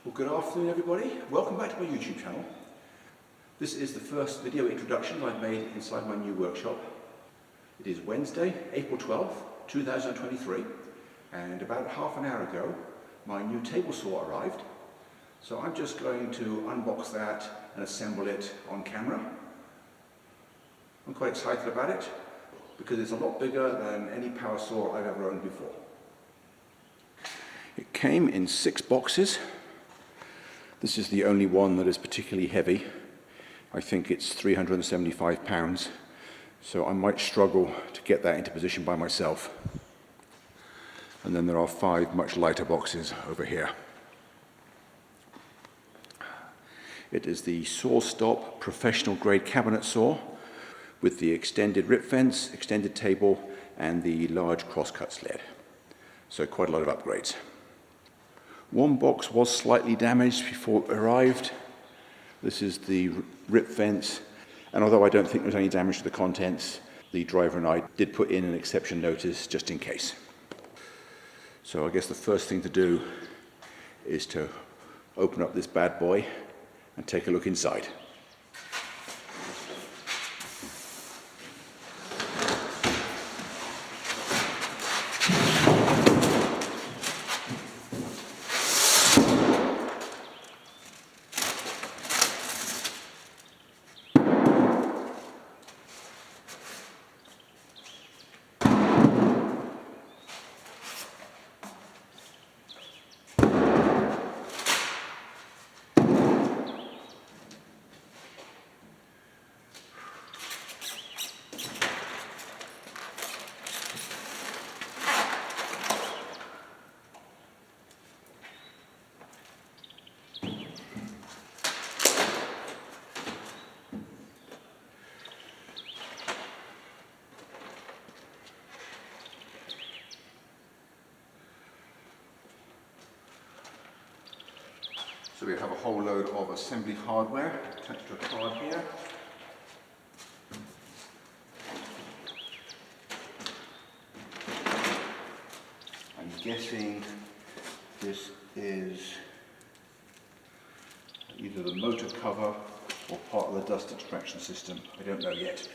Well, good afternoon everybody. Welcome back to my YouTube channel. This is the first video introduction I've made inside my new workshop. It is Wednesday, April 12th, 2023, and about half an hour ago my new table saw arrived. So I'm just going to unbox that and assemble it on camera. I'm quite excited about it because it's a lot bigger than any power saw I've ever owned before. It came in 6 boxes. This is the only one that is particularly heavy. I think it's 375 pounds, so I might struggle to get that into position by myself. And then there are 5 much lighter boxes over here. It is the sawstop professional grade cabinet saw with the extended rip fence, extended table, and the large crosscut sled. So quite a lot of upgrades. One box was slightly damaged before it arrived. This is the rip fence, and although I don't think there's any damage to the contents, the driver and I did put in an exception notice just in case. So I guess the first thing to do is to open up this bad boy and take a look inside. So we have a whole load of assembly hardware attached to a card here. I'm guessing this is either the motor cover or part of the dust extraction system. I don't know yet.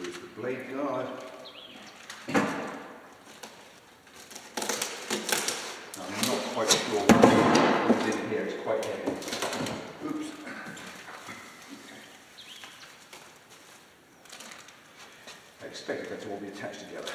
Here's the blade guard. I'm not quite sure what's in here, it's quite heavy. Oops. I expected that to all be attached together.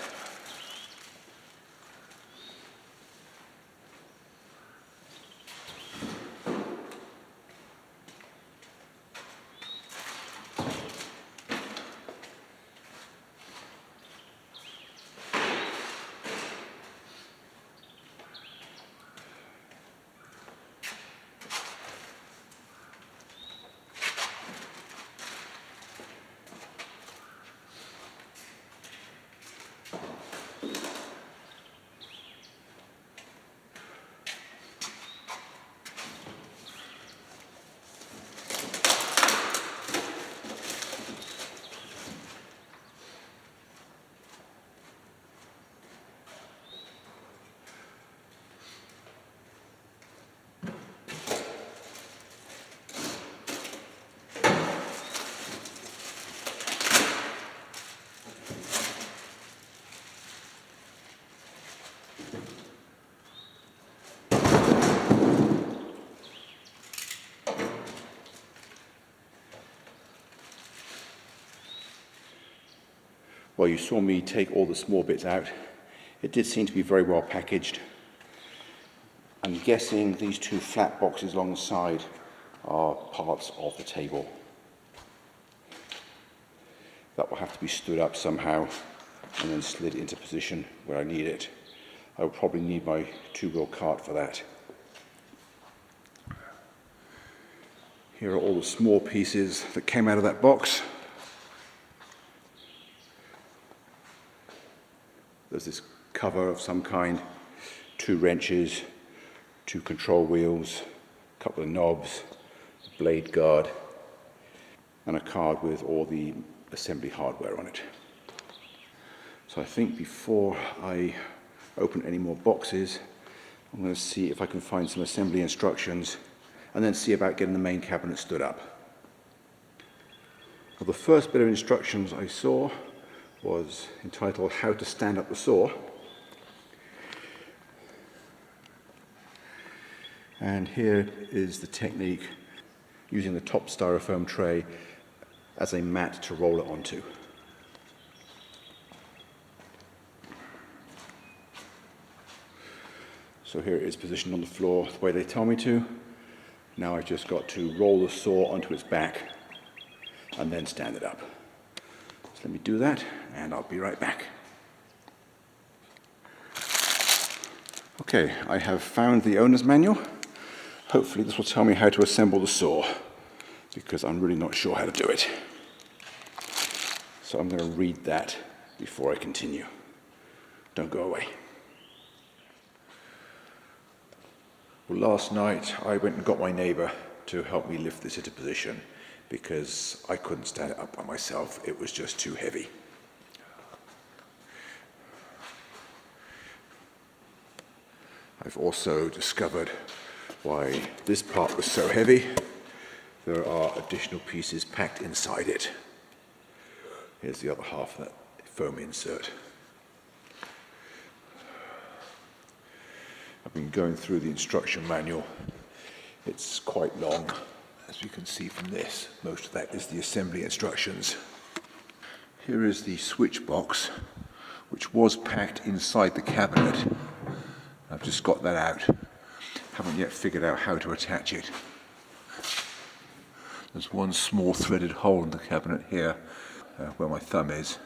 Well, you saw me take all the small bits out. It did seem to be very well packaged. I'm guessing these 2 flat boxes along the side are parts of the table. That will have to be stood up somehow and then slid into position where I need it. I will probably need my 2-wheel cart for that. Here are all the small pieces that came out of that box. There's this cover of some kind, 2 wrenches, 2 control wheels, a couple of knobs, a blade guard, and a card with all the assembly hardware on it. So I think before I open any more boxes, I'm going to see if I can find some assembly instructions and then see about getting the main cabinet stood up. Well, the first bit of instructions I saw was entitled How to Stand Up the Saw. And here is the technique using the top styrofoam tray as a mat to roll it onto. So here it is positioned on the floor the way they tell me to. Now I've just got to roll the saw onto its back and then stand it up. So let me do that and I'll be right back. Okay, I have found the owner's manual. Hopefully this will tell me how to assemble the saw, because I'm really not sure how to do it. So I'm going to read that before I continue. Don't go away. Well, last night I went and got my neighbour to help me lift this into position because I couldn't stand it up by myself. It was just too heavy. I've also discovered why this part was so heavy. There are additional pieces packed inside it. Here's the other half of that foam insert. I've been going through the instruction manual. It's quite long, as you can see from this. Most of that is the assembly instructions. Here is the switch box, which was packed inside the cabinet. I've just got that out. Haven't yet figured out how to attach it. There's one small threaded hole in the cabinet here, where my thumb is.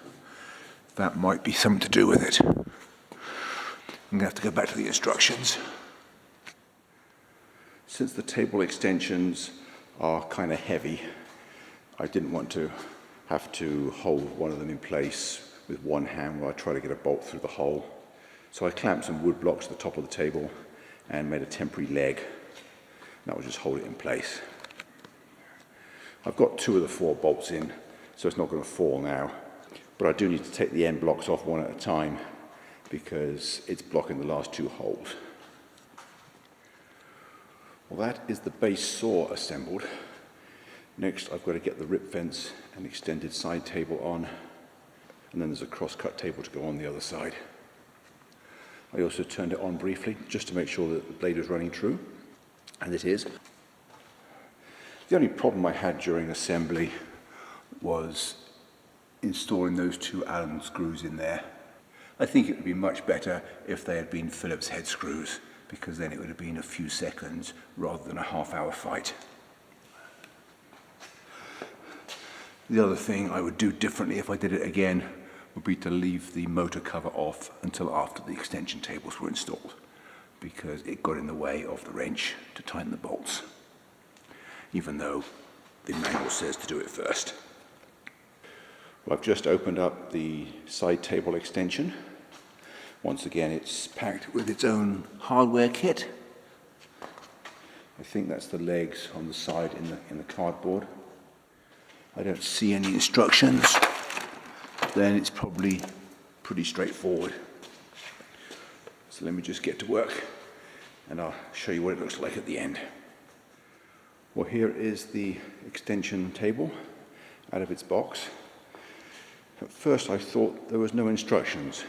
That might be something to do with it. I'm going to have to go back to the instructions. Since the table extensions are kind of heavy, I didn't want to have to hold one of them in place with one hand while I try to get a bolt through the hole. So I clamped some wood blocks to the top of the table and made a temporary leg. That will just hold it in place. I've got 2 of the 4 bolts in, so it's not going to fall now. But I do need to take the end blocks off one at a time because it's blocking the last 2 holes. Well, that is the base saw assembled. Next, I've got to get the rip fence and extended side table on, and then there's a cross-cut table to go on the other side. I also turned it on briefly just to make sure that the blade was running true, and it is. The only problem I had during assembly was installing those 2 Allen screws in there. I think it would be much better if they had been Phillips head screws, because then it would have been a few seconds rather than a half-hour fight. The other thing I would do differently if I did it again would be to leave the motor cover off until after the extension tables were installed, because it got in the way of the wrench to tighten the bolts, even though the manual says to do it first. Well, I've just opened up the side table extension. Once again, it's packed with its own hardware kit. I think that's the legs on the side in the cardboard. I don't see any instructions. Then it's probably pretty straightforward. So let me just get to work and I'll show you what it looks like at the end. Well, here is the extension table out of its box. At first I thought there was no instructions,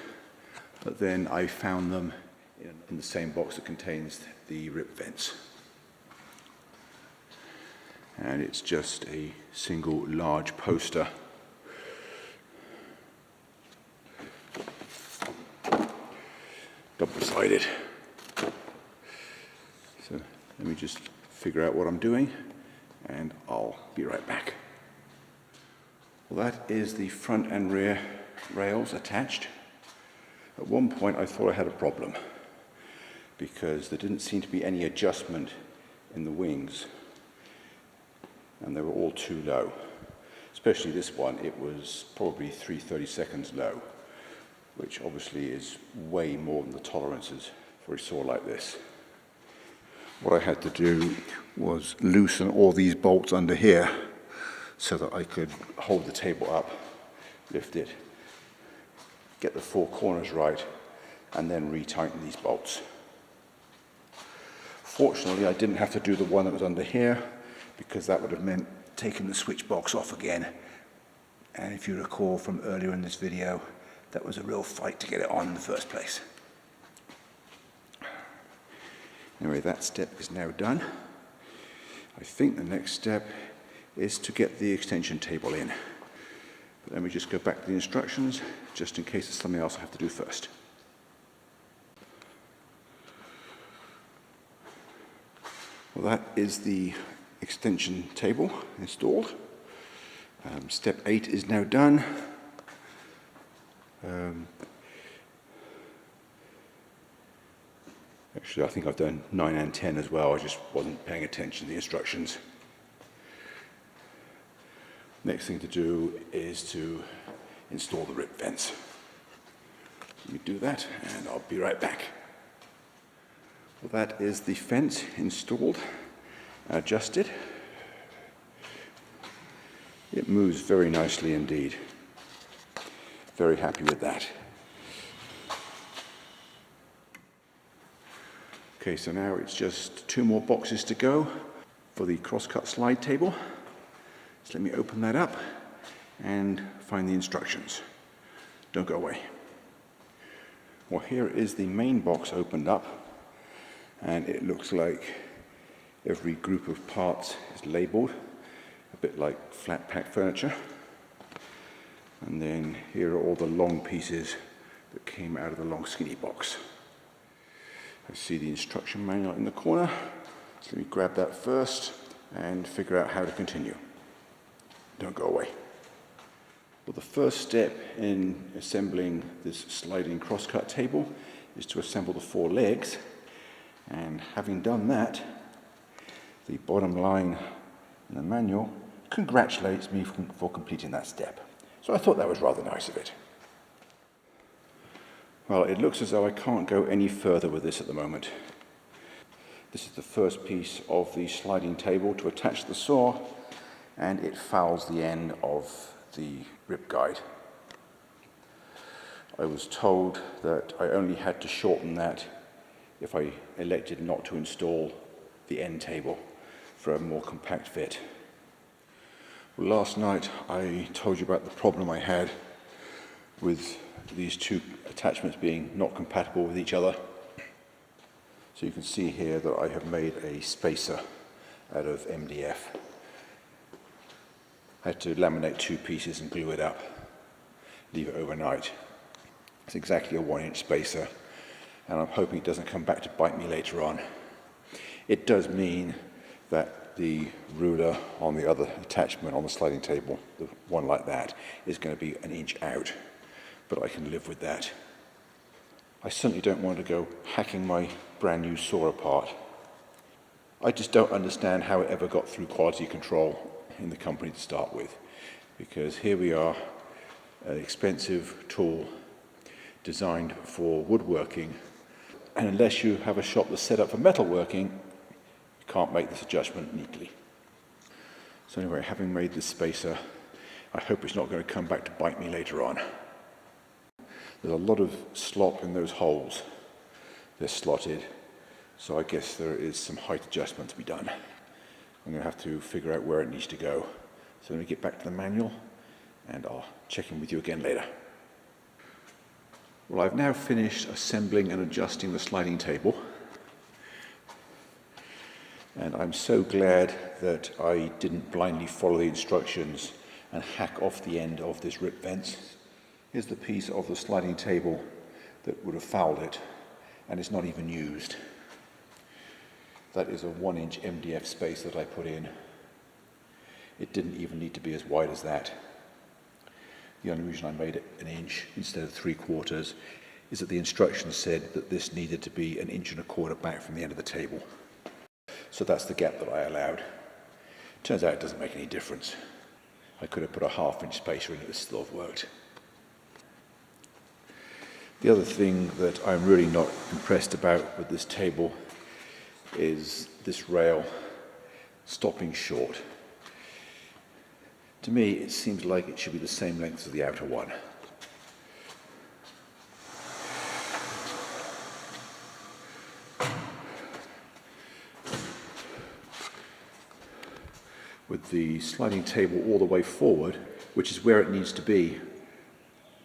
but then I found them in the same box that contains the rip vents. And it's just a single large poster. Double-sided. So let me just figure out what I'm doing and I'll be right back. Well, that is the front and rear rails attached. At one point I thought I had a problem because there didn't seem to be any adjustment in the wings. and they were all too low. Especially this one, it was probably 3/32 low, which obviously is way more than the tolerances for a saw like this. What I had to do was loosen all these bolts under here so that I could hold the table up, lift it, get the four corners right, and then retighten these bolts. Fortunately, I didn't have to do the one that was under here, because that would have meant taking the switch box off again. And if you recall from earlier in this video, that was a real fight to get it on in the first place. Anyway, that step is now done. I think the next step is to get the extension table in. But let me just go back to the instructions, just in case there's something else I have to do first. Well, that is the extension table installed. Step 8 is now done. Actually, I think I've done 9 and 10 as well. I just wasn't paying attention to the instructions. Next thing to do is to install the rip vents. Let me do that, and I'll be right back. Well, that is the fence installed and adjusted. It moves very nicely indeed. Very happy with that. Okay, so now it's just 2 more boxes to go for the crosscut slide table. So let me open that up and find the instructions. Don't go away. Well, here is the main box opened up, and it looks like every group of parts is labeled, a bit like flat pack furniture. And then here are all the long pieces that came out of the long skinny box. I see the instruction manual in the corner, so let me grab that first and figure out how to continue. Don't go away. Well, the first step in assembling this sliding crosscut table is to assemble the 4 legs, and having done that, the bottom line in the manual congratulates me for completing that step. So I thought that was rather nice of it. Well, it looks as though I can't go any further with this at the moment. This is the first piece of the sliding table to attach the saw, and it fouls the end of the rip guide. I was told that I only had to shorten that if I elected not to install the end table for a more compact fit. Well, last night I told you about the problem I had with these 2 attachments being not compatible with each other. So you can see here that I have made a spacer out of MDF. I had to laminate 2 pieces and glue it up, leave it overnight. It's exactly a 1-inch spacer, and I'm hoping it doesn't come back to bite me later on. It does mean that the ruler on the other attachment on the sliding table, the one like that, is going to be 1 inch out, but I can live with that. I certainly don't want to go hacking my brand new saw apart. I just don't understand how it ever got through quality control in the company to start with, because here we are, an expensive tool designed for woodworking, and unless you have a shop that's set up for metalworking, you can't make this adjustment neatly. So anyway, having made this spacer, I hope it's not going to come back to bite me later on. There's a lot of slop in those holes. They're slotted, so I guess there is some height adjustment to be done. I'm going to have to figure out where it needs to go. So let me get back to the manual, and I'll check in with you again later. Well, I've now finished assembling and adjusting the sliding table, and I'm so glad that I didn't blindly follow the instructions and hack off the end of this rip vents. Here's the piece of the sliding table that would have fouled it, and it's not even used. That is a 1-inch MDF space that I put in. It didn't even need to be as wide as that. The only reason I made it 1 inch instead of 3/4 is that the instructions said that this needed to be 1.25 inches back from the end of the table. So that's the gap that I allowed. Turns out it doesn't make any difference. I could have put a 1/2 inch spacer in it, it still have worked. The other thing that I'm really not impressed about with this table is this rail stopping short. To me, it seems like it should be the same length as the outer one. With the sliding table all the way forward, which is where it needs to be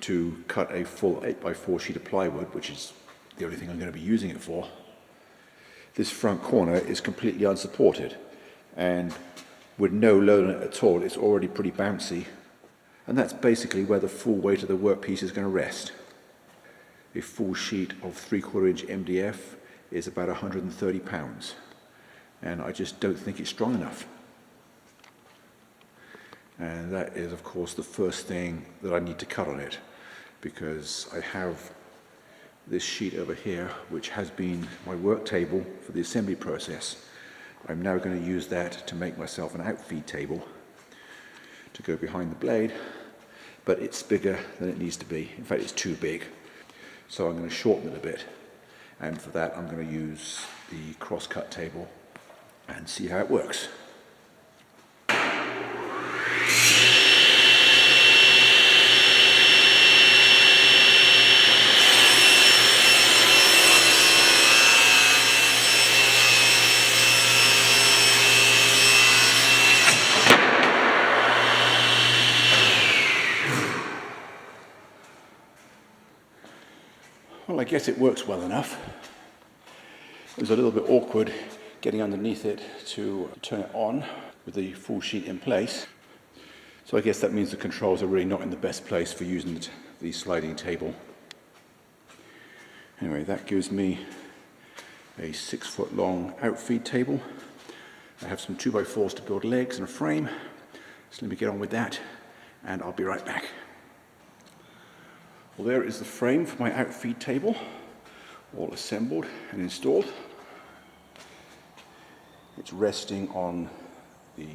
to cut a full 8x4 sheet of plywood, which is the only thing I'm going to be using it for, this front corner is completely unsupported, and with no load on it at all, it's already pretty bouncy, and that's basically where the full weight of the workpiece is going to rest. A full sheet of 3/4 inch MDF is about 130 pounds, and I just don't think it's strong enough. And that is, of course, the first thing that I need to cut on it, because I have this sheet over here, which has been my work table for the assembly process. I'm now going to use that to make myself an outfeed table to go behind the blade, but it's bigger than it needs to be. In fact, it's too big. So I'm going to shorten it a bit, and for that I'm going to use the cross-cut table and see how it works. Well, I guess it works well enough. It was a little bit awkward getting underneath it to turn it on with the full sheet in place. So I guess that means the controls are really not in the best place for using the sliding table. Anyway, that gives me a 6-foot long outfeed table. I have some 2x4s to build legs and a frame. So let me get on with that, and I'll be right back. Well, there is the frame for my outfeed table, all assembled and installed. It's resting on the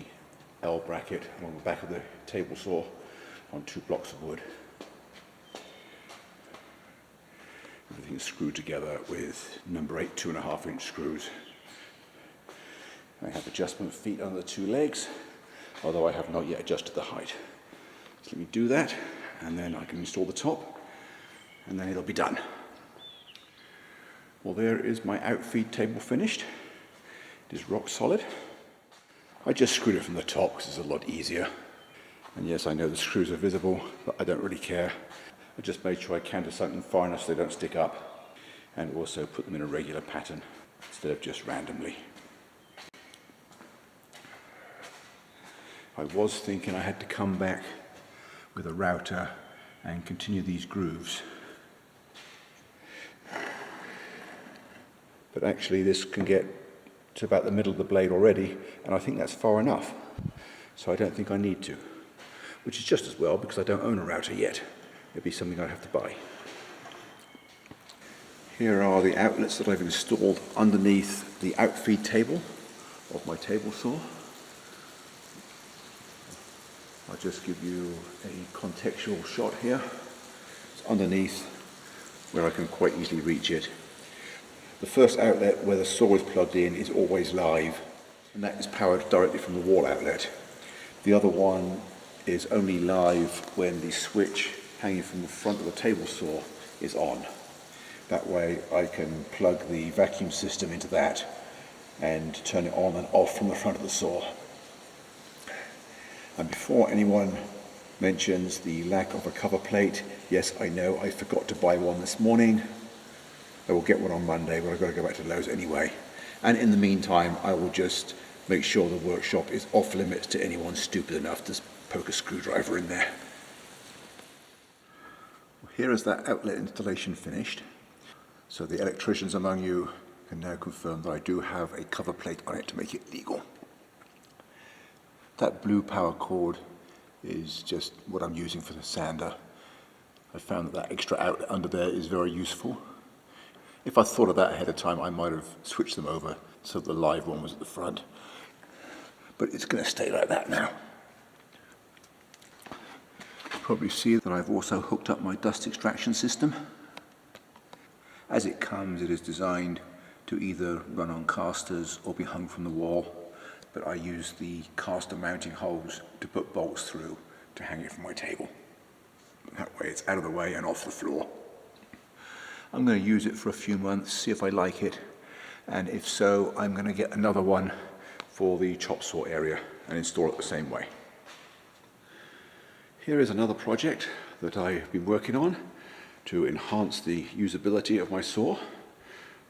L bracket along the back of the table saw on 2 blocks of wood. Everything is screwed together with number 8 2.5 inch screws. I have adjustment feet on the 2 legs, although I have not yet adjusted the height. So let me do that, and then I can install the top, and then it'll be done. Well, there is my outfeed table finished. It is rock solid. I just screwed it from the top because it's a lot easier. And yes, I know the screws are visible, but I don't really care. I just made sure I canted something far enough so they don't stick up, and also put them in a regular pattern instead of just randomly. I was thinking I had to come back with a router and continue these grooves. But actually this can get to about the middle of the blade already, and I think that's far enough. So I don't think I need to, which is just as well because I don't own a router yet. It'd be something I'd have to buy. Here are the outlets that I've installed underneath the outfeed table of my table saw. I'll just give you a contextual shot here. It's underneath where I can quite easily reach it. The first outlet where the saw is plugged in is always live, and that is powered directly from the wall outlet. The other one is only live when the switch hanging from the front of the table saw is on. That way I can plug the vacuum system into that and turn it on and off from the front of the saw. And before anyone mentions the lack of a cover plate, yes, I know I forgot to buy one this morning. I will get one on Monday, but I've got to go back to Lowe's anyway. And in the meantime, I will just make sure the workshop is off limits to anyone stupid enough to poke a screwdriver in there. Well, here is that outlet installation finished. So the electricians among you can now confirm that I do have a cover plate on it to make it legal. That blue power cord is just what I'm using for the sander. I found that extra outlet under there is very useful. If I thought of that ahead of time, I might have switched them over so the live one was at the front. but it's going to stay like that now. You probably see that I've also hooked up my dust extraction system. As it comes, it is designed to either run on casters or be hung from the wall, but I use the caster mounting holes to put bolts through to hang it from my table. That way it's out of the way and off the floor. I'm going to use it for a few months, see if I like it, and if so, I'm going to get another one for the chop saw area and install it the same way. Here is another project that I've been working on to enhance the usability of my saw.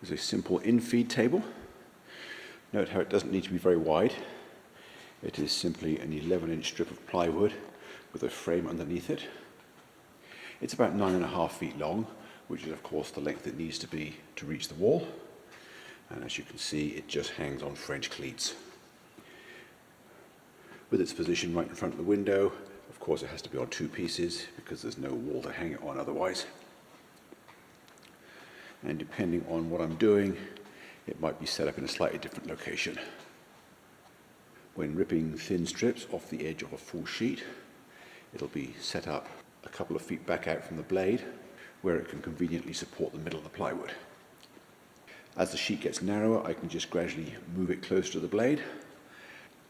There's a simple in-feed table. Note how it doesn't need to be very wide. It is simply an 11-inch strip of plywood with a frame underneath it. It's about 9.5 feet long, which is of course the length it needs to be to reach the wall. And as you can see, it just hangs on French cleats. With its position right in front of the window, of course it has to be on two pieces because there's no wall to hang it on otherwise. And depending on what I'm doing, it might be set up in a slightly different location. When ripping thin strips off the edge of a full sheet, it'll be set up a couple of feet back out from the blade where it can conveniently support the middle of the plywood. As the sheet gets narrower, I can just gradually move it closer to the blade.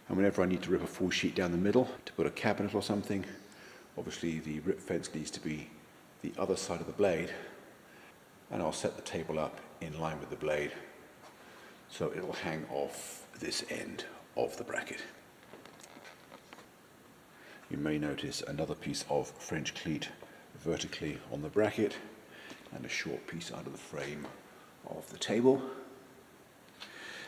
And whenever I need to rip a full sheet down the middle to put a cabinet or something, obviously the rip fence needs to be the other side of the blade, and I'll set the table up in line with the blade so it'll hang off this end of the bracket. You may notice another piece of French cleat vertically on the bracket and a short piece under the frame of the table.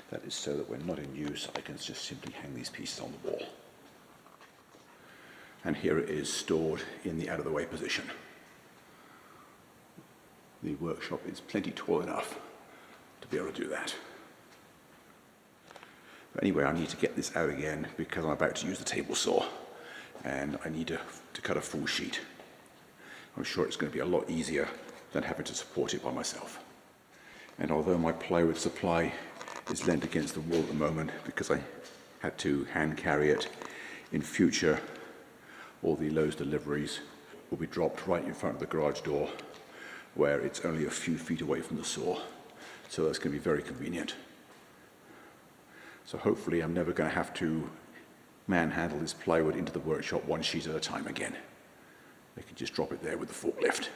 That is so that when not in use, I can just simply hang these pieces on the wall. And here it is stored in the out-of-the-way position. The workshop is plenty tall enough to be able to do that. But anyway, I need to get this out again because I'm about to use the table saw and I need to cut a full sheet. I'm sure it's going to be a lot easier than having to support it by myself. And although my plywood supply is leant against the wall at the moment because I had to hand carry it, in future all the Lowe's deliveries will be dropped right in front of the garage door where it's only a few feet away from the saw. So that's going to be very convenient. So hopefully I'm never going to have to manhandle this plywood into the workshop one sheet at a time again. I can just drop it there with the forklift.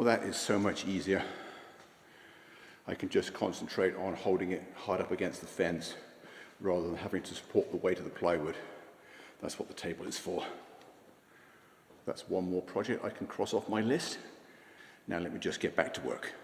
Well, that is so much easier. I can just concentrate on holding it hard up against the fence rather than having to support the weight of the plywood. That's what the table is for. That's one more project I can cross off my list. Now let me just get back to work.